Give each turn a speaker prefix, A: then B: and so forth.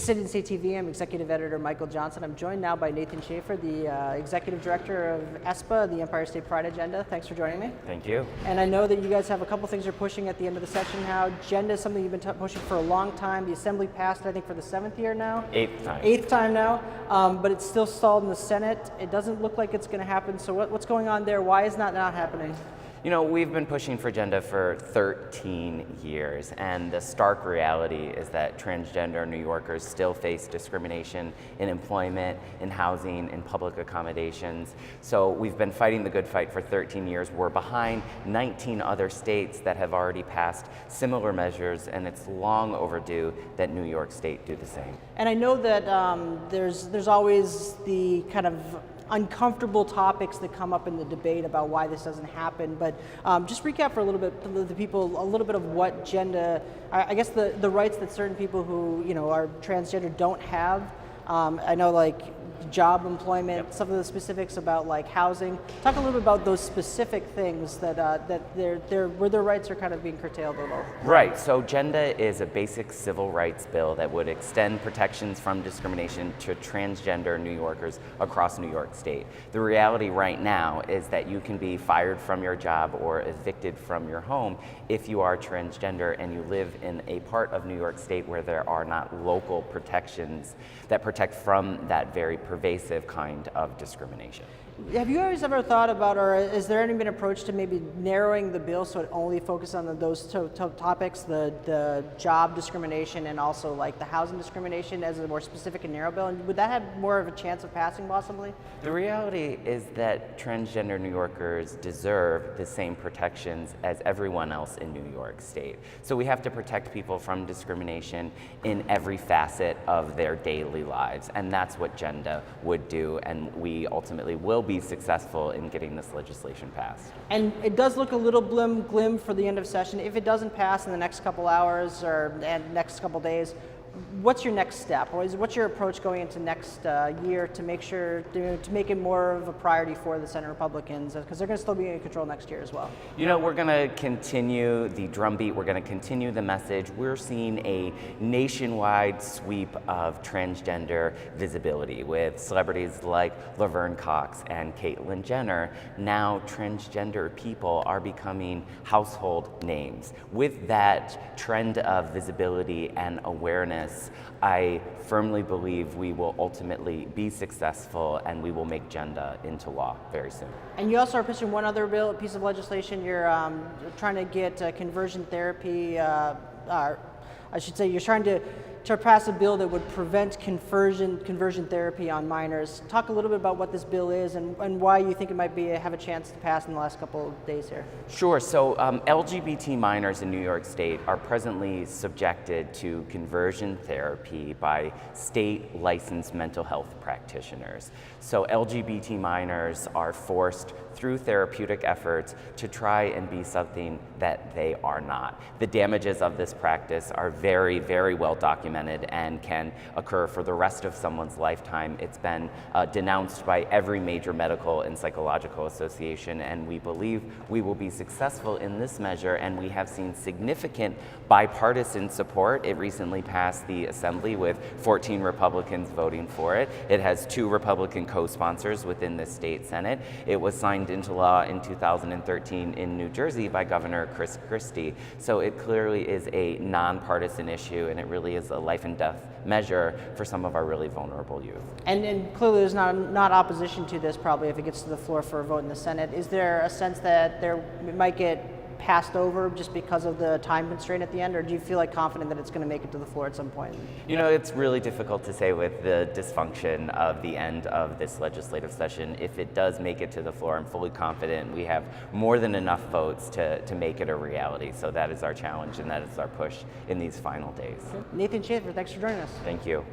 A: Citizen TV. I'm Executive Editor Michael Johnson. I'm joined now by Nathan Schaefer, the Executive Director of ESPA, the Empire State Pride Agenda. Thanks for joining me.
B: Thank you.
A: And I know that you guys have a couple things you're pushing at the end of the session now. Genda is something you've been pushing for a long time. The Assembly passed, I think, for the 7th year now. Eighth time now, but it's still stalled in the Senate. It doesn't look like it's going to happen. So what's going on there? Why is that not happening?
B: You know, we've been pushing for Genda for 13 years, and the stark reality is that transgender New Yorkers still face discrimination in employment, in housing, in public accommodations. So we've been fighting the good fight for 13 years. We're behind 19 other states that have already passed similar measures, and it's long overdue that New York State do the same.
A: And I know that there's always the kind of uncomfortable topics that come up in the debate about why this doesn't happen, but just recap for a little bit, the people, a little bit of what Genda, I guess the rights that certain people who are transgender don't have. I know, like job, employment, some of the specifics about like housing. Talk a little bit about those specific things that where their rights are kind of being curtailed a little.
B: Right, so Genda is a basic civil rights bill that would extend protections from discrimination to transgender New Yorkers across New York State. The reality right now is that you can be fired from your job or evicted from your home if you are transgender and you live in a part of New York State where there are not local protections that protect from that very pervasive kind of discrimination.
A: Have you guys ever thought about, or is there any been approach to maybe narrowing the bill so it only focuses on those two topics, the job discrimination and also like the housing discrimination as a more specific and narrow bill? And would that have more of a chance of passing possibly?
B: The reality is that transgender New Yorkers deserve the same protections as everyone else in New York State. So we have to protect people from discrimination in every facet of their daily lives, and that's what Genda would do, and we ultimately will be successful in getting this legislation passed.
A: And it does look a little glim for the end of session. If it doesn't pass in the next couple hours or next couple days, what's your next step? Or what's your approach going into next year to make sure to make it more of a priority for the Senate Republicans, because they're going to still be in control next year as well?
B: You know, we're going to continue the drumbeat. We're going to continue the message. We're seeing a nationwide sweep of transgender visibility with celebrities like Laverne Cox and Caitlyn Jenner. Now transgender people are becoming household names. With that trend of visibility and awareness, I firmly believe we will ultimately be successful and we will make Genda into law very soon.
A: And you also are pushing one other piece of legislation. You're trying to get conversion therapy, I should say you're trying to pass a bill that would prevent conversion therapy on minors. Talk a little bit about what this bill is and why you think it might have a chance to pass in the last couple of days here.
B: Sure. So LGBT minors in New York State are presently subjected to conversion therapy by state licensed mental health practitioners. So LGBT minors are forced through therapeutic efforts to try and be something that they are not. The damages of this practice are very, very well documented and can occur for the rest of someone's lifetime. It's been denounced by every major medical and psychological association, and we believe we will be successful in this measure, and we have seen significant bipartisan support. It recently passed the Assembly with 14 Republicans voting for it. It has 2 Republican co-sponsors within the state Senate. It was signed into law in 2013 in New Jersey by Governor Chris Christie. So it clearly is a nonpartisan issue, and it really is a life and death measure for some of our really vulnerable youth.
A: And clearly there's not opposition to this probably if it gets to the floor for a vote in the Senate. Is there a sense that it might get passed over just because of the time constraint at the end, or do you feel like confident that it's going to make it to the floor at some point?
B: You know, it's really difficult to say with the dysfunction of the end of this legislative session. If it does make it to the floor, I'm fully confident we have more than enough votes to make it a reality. So that is our challenge and that is our push in these final days.
A: Nathan Schaefer, thanks for joining us.
B: Thank you.